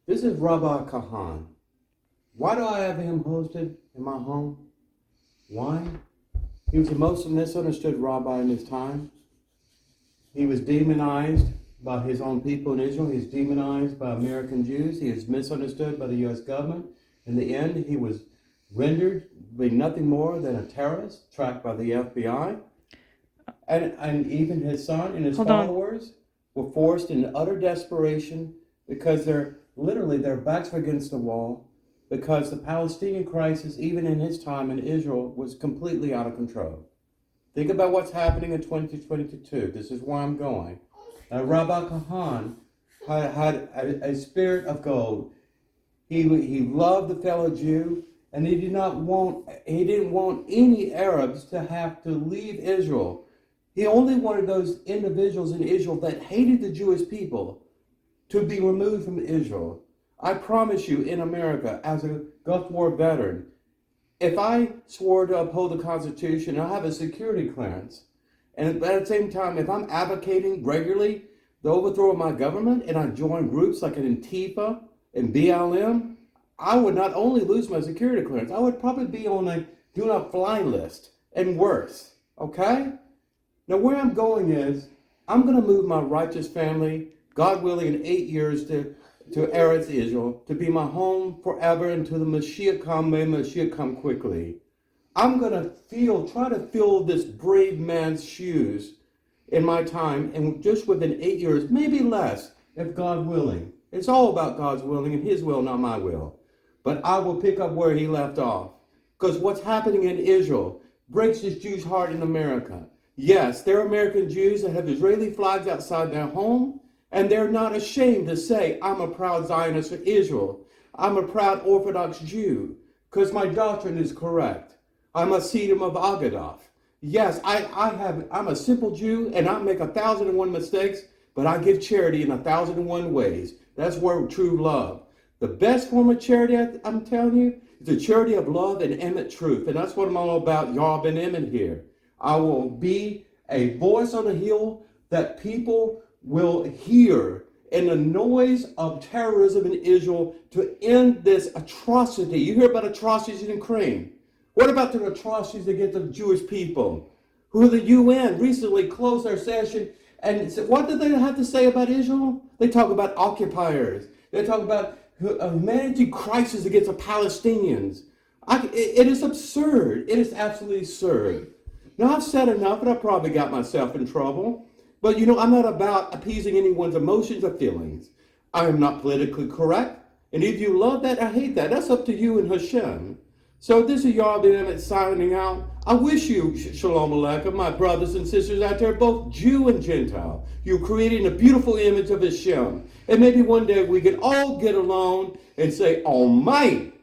This is Rabbi Kahane. Why do I have him hosted in my home? Why? He was the most misunderstood rabbi in his time. He was demonized by his own people in Israel. He was demonized by American Jews. He was misunderstood by the U.S. government. In the end, he was rendered to be nothing more than a terrorist tracked by the FBI. And even his son and his followers were forced into utter desperation because their backs were against the wall, because the Palestinian crisis, even in his time in Israel, was completely out of control. Think about what's happening in 2022. This is where I'm going. Rabbi Kahane had a spirit of gold. He loved the fellow Jew, and he didn't want any Arabs to have to leave Israel. He only wanted those individuals in Israel that hated the Jewish people to be removed from Israel. I promise you, in America, as a Gulf War veteran, if I swore to uphold the Constitution, I have a security clearance. And at the same time, if I'm advocating regularly the overthrow of my government and I join groups like an Antifa and BLM, I would not only lose my security clearance, I would probably be on a do not fly list and worse. Okay? Now, where I'm going is, I'm going to move my righteous family, God willing, in 8 years to Eretz Israel, to be my home forever until the Mashiach come. May Mashiach come quickly. I'm going to try to fill this brave man's shoes in my time, and just within 8 years, maybe less, if God willing. It's all about God's willing and his will, not my will. But I will pick up where he left off. Because what's happening in Israel breaks this Jew's heart in America. Yes, there are American Jews that have Israeli flags outside their home, and they're not ashamed to say, I'm a proud Zionist for Israel. I'm a proud Orthodox Jew, because my doctrine is correct. I'm a Sedum of Agadah. Yes, I'm a simple Jew, and I make 1,001 mistakes, but I give charity in 1,001 ways. That's where true love. The best form of charity, I'm telling you, is the charity of love and Emmett truth. And that's what I'm all about, Yah ben-Emmett here. I will be a voice on the hill that people will hear in the noise of terrorism in Israel to end this atrocity. You hear about atrocities in Ukraine. What about the atrocities against the Jewish people? Who the UN recently closed their session, and what did they have to say about Israel? They talk about occupiers. They talk about a humanity crisis against the Palestinians. It is absurd. It is absolutely absurd. Now, I've said enough, and I probably got myself in trouble. But, I'm not about appeasing anyone's emotions or feelings. I am not politically correct. And if you love that or hate that, that's up to you and Hashem. So this is Yah ben-Emmett signing out. I wish you Shalom Aleichem, my brothers and sisters out there, both Jew and Gentile. You're creating a beautiful image of Hashem. And maybe one day we can all get along and say, Almighty.